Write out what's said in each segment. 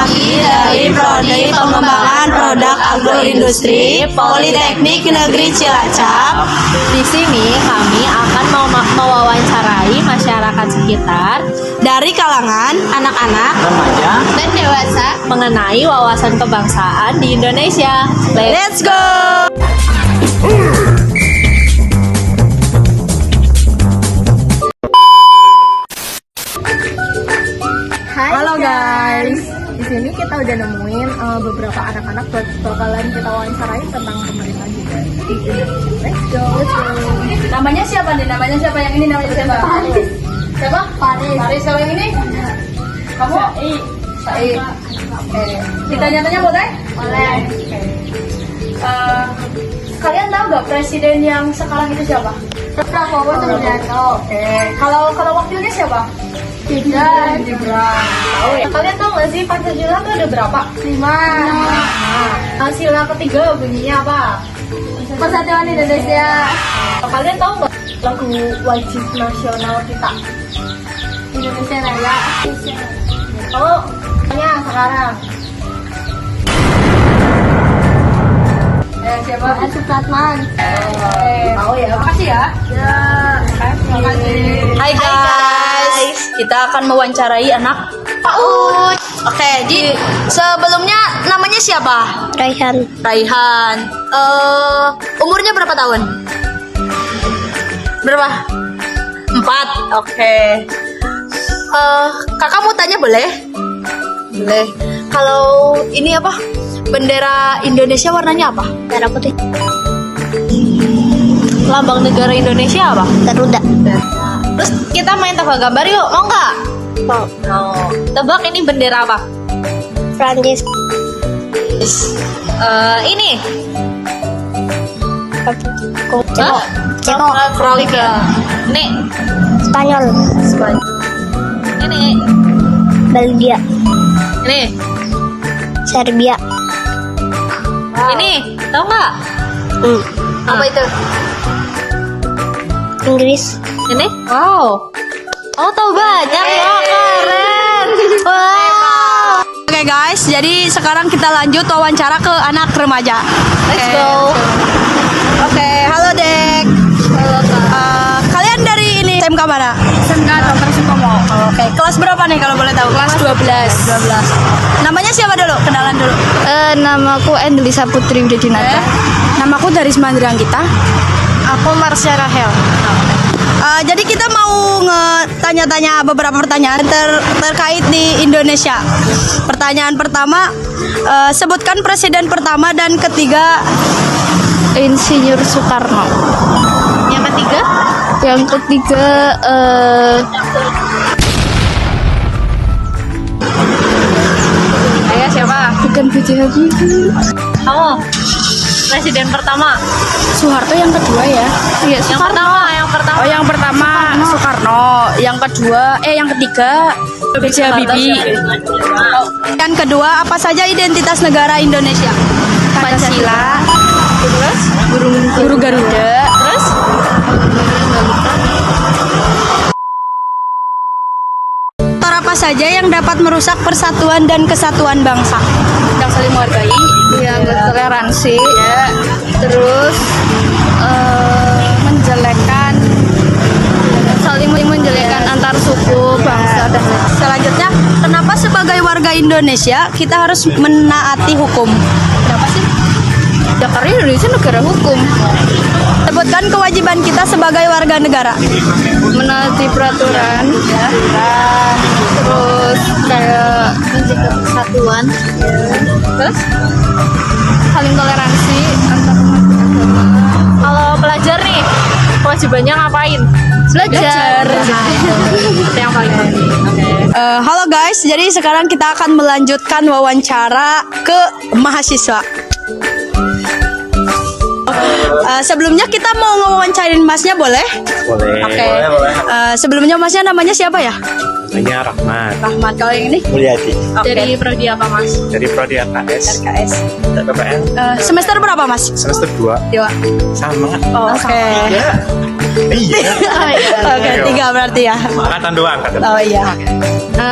Kami dari Prodi Pengembangan Produk Agroindustri Politeknik Negeri Cilacap. Di sini kami akan mewawancarai masyarakat sekitar Dari kalangan anak-anak, remaja, dan dewasa. mengenai wawasan kebangsaan di Indonesia. Let's go! Halo guys, di sini kita udah nemuin beberapa anak-anak bakalan kita wawancarai tentang pemerintah juga. Let's go. Namanya siapa nih? Namanya siapa yang ini? Namanya siapa? Siapa? Paris. Kalau yang ini? Kamu? Said. Oke. Ditanya-tanya boleh? Boleh. Kalian tahu gak presiden yang sekarang itu siapa? Prabowo Subianto. Oke. Kalau wakilnya siapa? Gibran. Tahu ya? Kalian tahu nggak sih Pancasila tuh ada berapa? 5. Nah, sila ketiga bunyinya apa? Persatuan Indonesia. Kalian tahu nggak lagu wajib nasional kita? Indonesia Raya. Kalau tanya sekarang. Siapa? Supratman. Tahu ya? Makasih ya. Ya. Makasih. Hai guys, kita akan mewawancarai anak PAUD. Oke, sebelumnya namanya siapa? Raihan. Raihan. Umurnya berapa tahun? Berapa? 4. Oke. Kakak mau tanya boleh? Boleh. Kalau ini apa? Bendera Indonesia warnanya apa? Merah putih. Lambang negara Indonesia apa? Garuda. Terus kita main tebak gambar yuk, mau nggak? Mau. Tebak ini bendera apa? Prancis. Ini. Ceko. Ceko. Kroasia. Ini. Spanyol. Ini. Belgia. Ini. Serbia. Ini. Tahu nggak? Apa itu? Inggris. Ini? Wow. Oh, tahu banyak ya, keren. Wow. Oke guys, jadi sekarang kita lanjut wawancara ke anak remaja. Let's Oke. go. Oke, halo Dek. Halo, Kak. Kalian dari ini SMK mana? SMK Dr. Sutomo. Oke, kelas berapa nih kalau boleh tahu? Kelas 12. 12. Namanya siapa dulu? Kenalan dulu. Namaku Endlisa Putri Widinata. Namaku dari Semandri Anggita. Aku Marsha Rahel. Jadi kita mau tanya-tanya beberapa pertanyaan terkait di Indonesia. Pertanyaan pertama, sebutkan presiden pertama dan ketiga. Insinyur Soekarno. Yang ketiga? Yang ketiga Ayah siapa? bukan B.J. Habibie. Kamu. Presiden pertama. Soeharto yang kedua ya. Iya, Yang pertama. Oh, yang pertama Soekarno, yang kedua, yang ketiga B.J. Habibie. Yang kedua, apa saja identitas negara Indonesia? Pancasila. Terus? Guru Garuda. Terus? Faktor apa saja yang dapat merusak persatuan dan kesatuan bangsa? Yang saling menghargai, Yang toleransi. ya, Terus saling menjelekan antar suku, bangsa dan selanjutnya, kenapa sebagai warga Indonesia kita harus menaati hukum? Kenapa sih? ya, karena Indonesia negara hukum. Sebutkan kewajiban kita sebagai warga negara. Menaati peraturan, terus kayak menjaga persatuan, Terus? saling toleransi antar umat beragama. Kalau pelajar nih, kewajibannya ngapain? Belajar. Itu yang paling penting. Oke. Halo guys, jadi sekarang kita akan melanjutkan wawancara ke mahasiswa. Sebelumnya kita mau ngewawancarain masnya boleh? boleh. Oke. Boleh. Sebelumnya masnya namanya siapa ya? Namanya Rahmat Rahmat. Kalau yang ini? Mulyadi Dari prodi apa, Mas? dari Prodi AKS. RKS. PPN Semester berapa mas? semester 2 Dua. sama. Oke. Iya. Oke, 3 berarti ya. Angkatan 2 angkatan. Oh iya.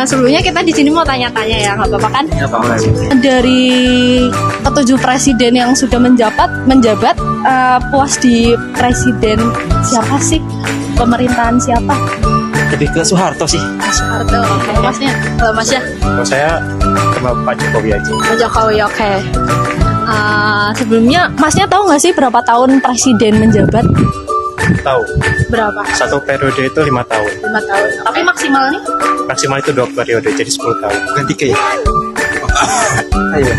Sebelumnya kita di sini mau tanya-tanya ya, nggak apa-apa kan? Ya, Pak. Dari ketujuh presiden yang sudah menjabat, puas di presiden siapa sih? Pemerintahan siapa? Lebih ke Soeharto sih. Soeharto. Kalau masnya? Kalau masnya? Kalau saya sama Pak Jokowi aja. Pak Jokowi, oke. Sebelumnya, masnya tahu nggak sih berapa tahun presiden menjabat? Tahu, Berapa? satu periode itu 5 tahun. 5 tahun. Tapi maksimalnya? Maksimal itu 2 periode, jadi 10 tahun. Bukan 3 ya? Ayo.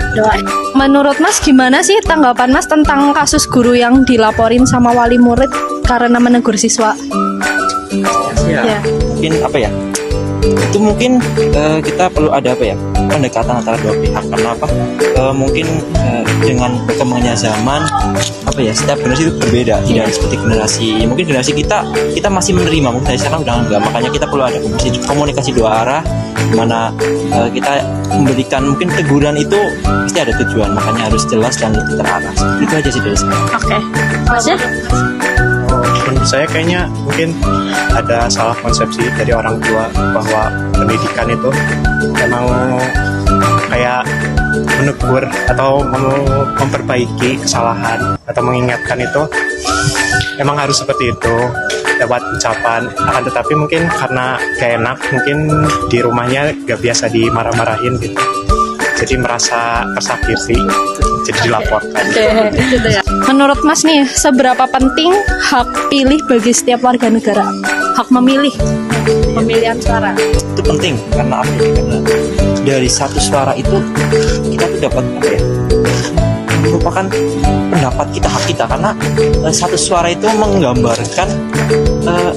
Menurut Mas gimana sih tanggapan Mas tentang kasus guru yang dilaporin sama wali murid karena menegur siswa? Ya. Mungkin apa ya? Itu mungkin kita perlu ada apa ya? Pendekatan antara dua pihak. Karena apa? Mungkin dengan berkembangnya zaman, apa ya? Setiap generasi itu berbeda. Tidak seperti generasi. Mungkin generasi kita masih menerima. Mungkin dari sekarang udah enggak. Makanya kita perlu ada komunikasi dua arah. Dimana kita memberikan mungkin teguran itu pasti ada tujuan. Makanya harus jelas dan lebih terarah. Itu aja sih dari saya. Oke. Masnya? Menurut saya kayaknya mungkin ada salah konsepsi dari orang tua bahwa pendidikan itu memang kayak menegur atau memperbaiki kesalahan atau mengingatkan itu memang harus seperti itu lewat ucapan. Akan tetapi mungkin karena gak enak, mungkin di rumahnya gak biasa dimarah-marahin gitu, jadi merasa tersakiti, jadi dilaporkan. Gitu ya. Menurut Mas nih, seberapa penting hak pilih bagi setiap warga negara? Hak memilih, pemilihan suara. Itu penting karena apa ya? Karena dari satu suara itu kita tuh dapat apa ya? Merupakan pendapat kita, hak kita, karena satu suara itu menggambarkan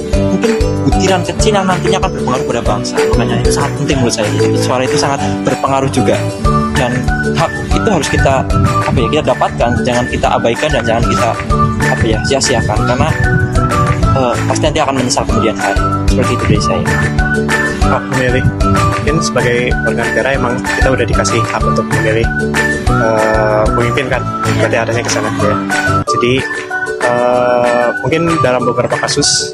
mungkin butiran kecil yang nantinya akan berpengaruh pada bangsa. Makanya itu sangat penting menurut saya. Satu suara itu sangat berpengaruh juga, dan hak itu harus kita apa ya, kita dapatkan, jangan kita abaikan dan jangan kita apa ya, sia-siakan, karena pasti nanti akan menyesal kemudian hari. Seperti itu dari saya. Hak memilih, mungkin sebagai warga negara emang kita udah dikasih hak untuk memilih pemimpin kan, berarti adanya ke sana ya. Jadi mungkin dalam beberapa kasus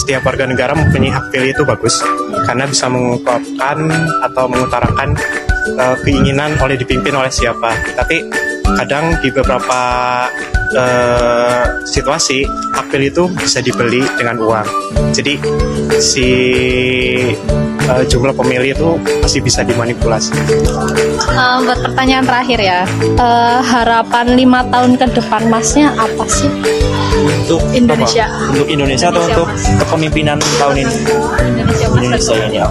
setiap warga negara mempunyai hak pilih itu bagus karena bisa mengungkapkan atau mengutarakan keinginan dipimpin oleh siapa. Tapi kadang di beberapa situasi hak pilih itu bisa dibeli dengan uang. Jadi si jumlah pemilih itu masih bisa dimanipulasi. Buat pertanyaan terakhir ya, harapan 5 tahun ke depan Masnya apa sih? Untuk Indonesia. apa? Untuk Indonesia atau untuk kepemimpinan tahun ini? Indonesia ini ya.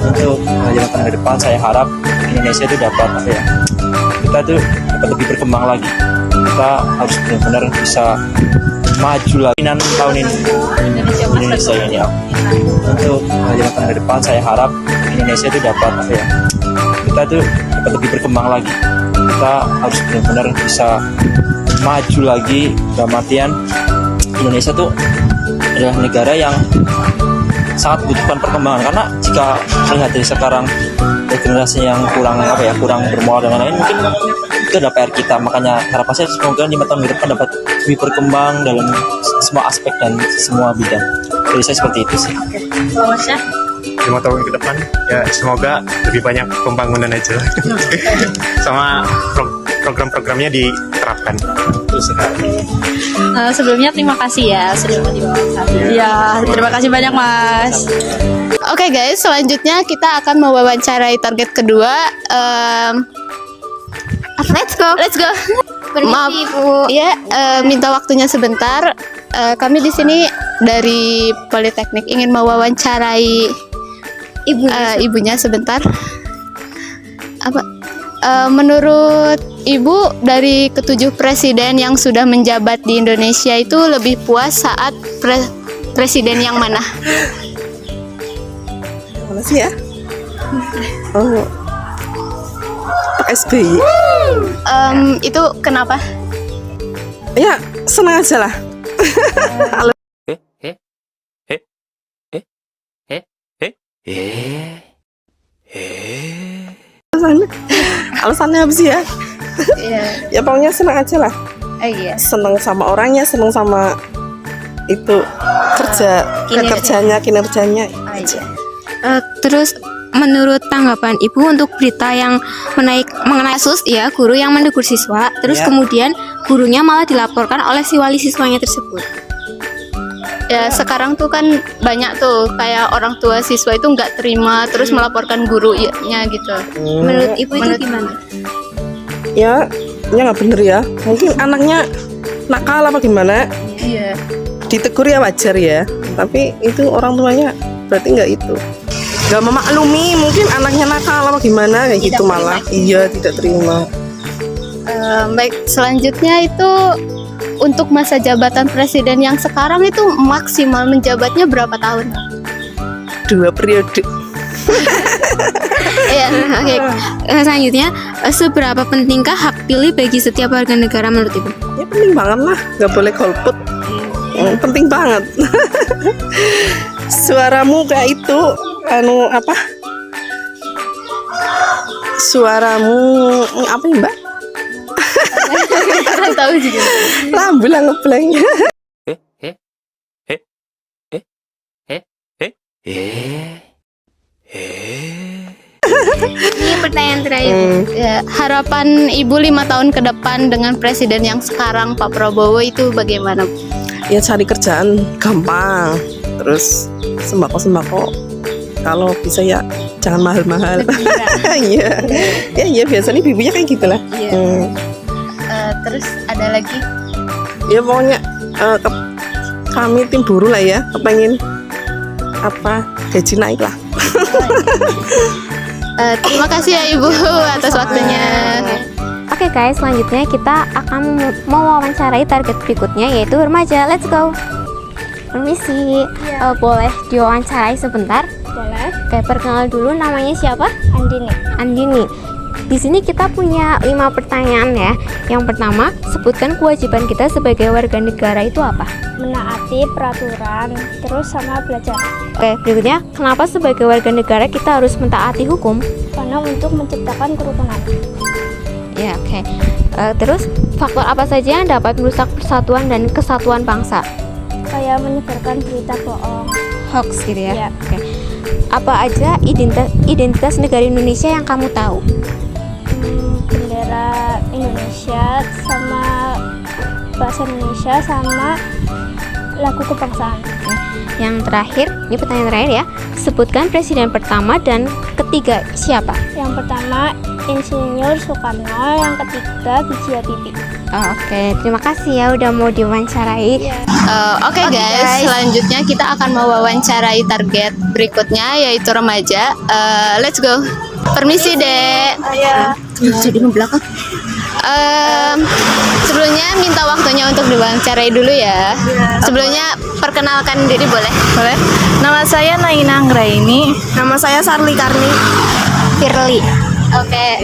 Untuk 5 tahun ke depan saya harap Indonesia itu dapat apa ya? Kita tuh dapat lebih berkembang lagi. Kita harus benar-benar bisa maju lagi tahun ini. Indonesia ini ya. Untuk 5 tahun ke depan saya harap Indonesia itu dapat apa ya? Kita tuh dapat lebih berkembang lagi. Kita harus benar-benar bisa maju lagi. Dalam artian Indonesia tuh adalah negara yang sangat membutuhkan perkembangan, karena jika melihat dari sekarang generasi yang kurang apa ya, kurang bermoral dan lain-lain, mungkin itu adalah PR kita. Makanya harapan saya semoga 5 tahun ke depan dapat lebih berkembang dalam semua aspek dan semua bidang. Jadi saya seperti itu sih. Kalau Masnya? 5 tahun ke depan ya semoga lebih banyak pembangunan aja sama program-programnya diterapkan. Sebelumnya terima kasih ya sudah diwawancarain. Ya, terima kasih banyak Mas. Oke guys, selanjutnya kita akan mewawancarai target kedua. Let's go. Maaf, ya, minta waktunya sebentar. Kami di sini dari Politeknik ingin mewawancarai ibunya sebentar. Apa? Menurut Ibu, dari ketujuh presiden yang sudah menjabat di Indonesia itu lebih puas saat presiden yang mana? Mana sih ya? Oh, Pak SBY. Itu kenapa? Ya, senang aja lah. Alasannya apa sih ya? Ya pokoknya senang aja lah. Iya. Senang sama orangnya, senang sama itu kerjanya, kinerjanya aja. Terus menurut tanggapan Ibu untuk berita yang mengenai kasus ya guru yang menegur siswa, terus Ya. kemudian gurunya malah dilaporkan oleh si wali siswanya tersebut. Ya sekarang tuh kan banyak tuh kayak orang tua siswa itu nggak terima terus melaporkan gurunya gitu. Menurut Ibu itu gimana? Ya nggak bener ya. Mungkin anaknya nakal apa gimana? Iya. Ditegur ya wajar ya. Tapi itu orang tuanya berarti nggak itu. Nggak memaklumi, mungkin anaknya nakal apa gimana kayak gitu malah. Iya, tidak terima. Baik, selanjutnya itu untuk masa jabatan presiden yang sekarang itu maksimal menjabatnya berapa tahun? 2 periode. Iya, oke. Selanjutnya, seberapa pentingkah hak pilih bagi setiap warga negara menurut Ibu? Ya penting banget lah, nggak boleh golput. Penting banget. Suaramu kayak itu, apa? Suaramu apa nih Mbak? Kurang tahu juga. Lambu lah ngeblank. Ini pertanyaan terakhir. Ya, harapan Ibu 5 tahun ke depan dengan presiden yang sekarang Pak Prabowo itu bagaimana? Ya cari kerjaan gampang. Terus sembako kalau bisa ya jangan mahal-mahal. Iya. Ya biasanya bibunya kayak gitulah. Iya. Terus ada lagi? Ya pokoknya kami tim buruh lah ya, kepengen apa gaji naik lah. Terima kasih ya Ibu atas waktunya. Oke guys, selanjutnya kita akan mewawancarai target berikutnya yaitu remaja. Let's go. Permisi, boleh diwawancarai sebentar? Boleh. Oke, perkenal dulu, namanya siapa? Andini. Andini. Di sini kita punya 5 pertanyaan ya. Yang pertama, sebutkan kewajiban kita sebagai warga negara itu apa? Menaati peraturan, terus sama belajar. Oke, berikutnya, kenapa sebagai warga negara kita harus mentaati hukum? Karena untuk menciptakan kerukunan. Ya, oke. Terus, faktor apa saja yang dapat merusak persatuan dan kesatuan bangsa? Kayak menyebarkan berita bohong. Hoax gitu ya? Iya. Oke. Apa aja identitas negara Indonesia yang kamu tahu? Bendera Indonesia, sama bahasa Indonesia, sama lagu kebangsaan. Yang terakhir, ini pertanyaan terakhir ya. Sebutkan presiden pertama dan ketiga siapa? Yang pertama Insinyur Soekarno, yang ketiga B.J. Habibie. Oke, terima kasih ya udah mau diwawancarai. Oke guys, selanjutnya kita akan mewawancarai target berikutnya yaitu remaja. Let's go. Permisi Dek. Jadi belakang. Sebelumnya minta waktunya untuk diwawancarai dulu ya. Sebelumnya perkenalkan diri boleh? Boleh. Nama saya Naina Anggraini. Nama saya Sarli Karni. Firly. Oke,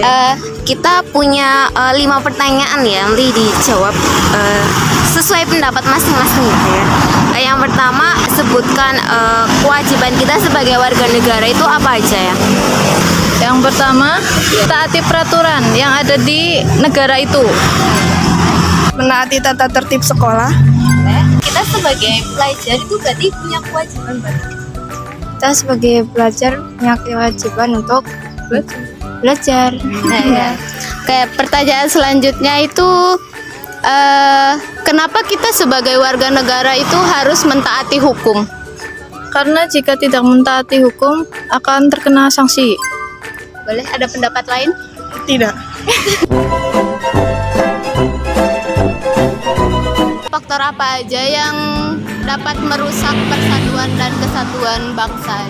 kita punya 5 pertanyaan ya, nanti dijawab sesuai pendapat masing-masing gitu ya. Yang pertama, sebutkan kewajiban kita sebagai warga negara itu apa aja ya? Yang pertama, taati peraturan yang ada di negara itu. Menaati tata tertib sekolah. Kita sebagai pelajar itu berarti punya kewajiban berarti. Kita sebagai pelajar punya kewajiban untuk belajar. Nah, ya. Kayak pertanyaan selanjutnya itu kenapa kita sebagai warga negara itu harus mentaati hukum? Karena jika tidak mentaati hukum akan terkena sanksi. Boleh ada pendapat lain? Tidak. Faktor apa aja yang dapat merusak persatuan dan kesatuan bangsa?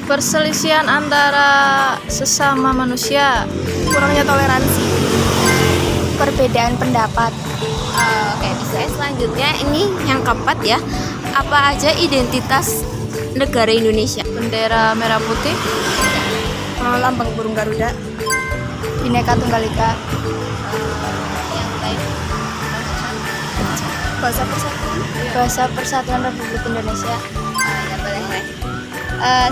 Perselisihan antara sesama manusia. Kurangnya toleransi. Perbedaan pendapat. Oke, bisa. Selanjutnya ini yang keempat ya. Apa aja identitas negara Indonesia? Bendera merah putih. Lambang burung Garuda. Bhinneka Tunggal Ika. Yang lain? Bahasa Persatuan Republik Indonesia. Ya boleh ya.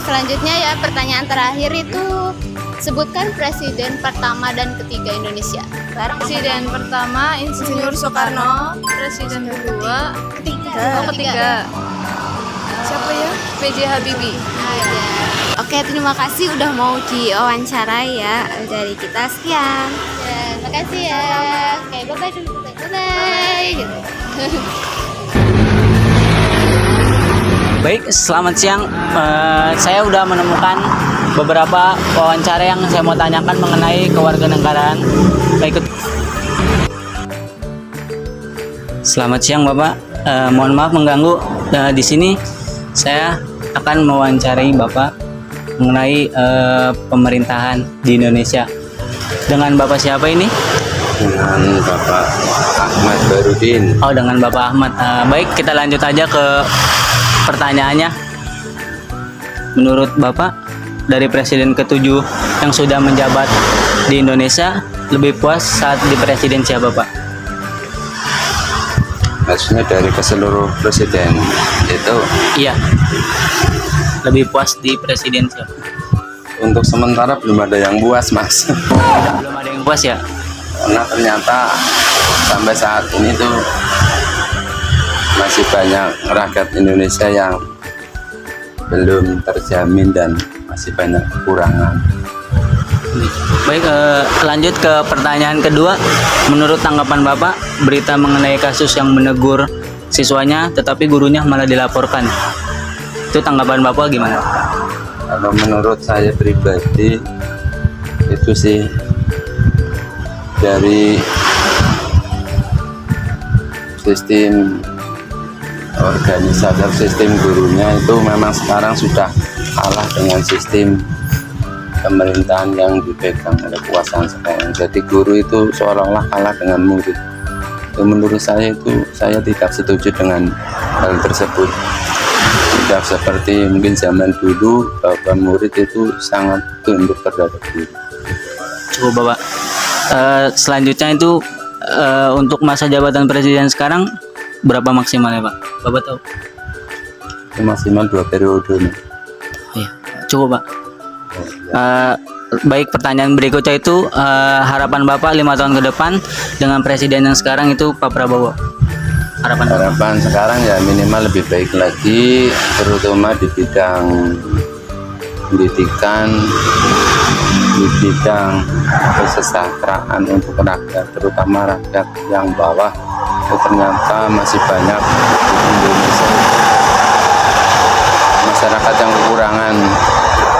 Selanjutnya ya pertanyaan terakhir itu sebutkan presiden pertama dan ketiga Indonesia. Presiden pertama Insinyur Soekarno. Presiden kedua. Ketiga. Siapa ya? B.J. Habibie. Oke, terima kasih udah mau diwawancarai ya. Dari kita sekian. Ya, makasih ya. Oke, bye-bye dulu. Bye-bye. Gitu. Baik, selamat siang. Saya udah menemukan beberapa wawancara yang saya mau tanyakan mengenai kewarganegaraan. Ikut. Selamat siang, Bapak. Mohon maaf mengganggu. Di sini saya akan mewawancarai Bapak mengenai pemerintahan di Indonesia. Dengan Bapak siapa ini? Dengan Bapak Ahmad Barudin. Oh, dengan Bapak Ahmad. Baik, kita lanjut aja ke pertanyaannya. Menurut Bapak, dari Presiden ke-7 yang sudah menjabat di Indonesia, lebih puas saat di presiden siapa, Pak? Maksudnya dari keseluruh presiden itu? Iya. Lebih puas di presiden siapa? Untuk sementara belum ada yang puas, Mas. Belum ada yang puas ya? Karena ternyata sampai saat ini tuh masih banyak rakyat Indonesia yang belum terjamin dan masih banyak kekurangan. Baik, lanjut ke pertanyaan kedua. Menurut tanggapan Bapak, berita mengenai kasus yang menegur siswanya tetapi gurunya malah dilaporkan, itu tanggapan Bapak gimana? Kalau menurut saya pribadi itu sih dari sistem organisasi, sistem gurunya itu memang sekarang sudah kalah dengan sistem pemerintahan yang dipegang oleh kekuasaan sekarang. Jadi guru itu seolah-olah kalah dengan murid. Itu menurut saya itu saya tidak setuju dengan hal tersebut. Tidak seperti mungkin zaman dulu bahwa murid itu sangat tunduk terhadap guru. Cukup, Bapak. Selanjutnya itu untuk masa jabatan presiden sekarang berapa maksimalnya, Pak? Bapak tahu? Itu maksimal 2 periode. Iya, cukup, Pak. Baik, pertanyaan berikutnya itu harapan Bapak 5 tahun ke depan dengan presiden yang sekarang itu Pak Prabowo. Harapan sekarang ya minimal lebih baik lagi, terutama di bidang pendidikan, di bidang kesejahteraan untuk rakyat, terutama rakyat yang bawah. Itu ternyata masih banyak di Indonesia masyarakat yang kekurangan,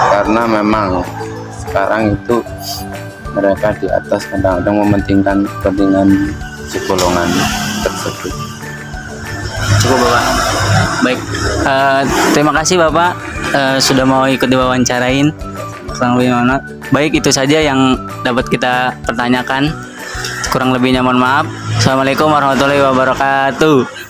karena memang sekarang itu mereka di atas kadang-kadang mementingkan kepentingan segolongan tersebut. Cukup, Bapak. Baik, terima kasih Bapak sudah mau ikut diwawancarain. Baik, itu saja yang dapat kita pertanyakan. Kurang lebihnya mohon maaf. Assalamualaikum warahmatullahi wabarakatuh.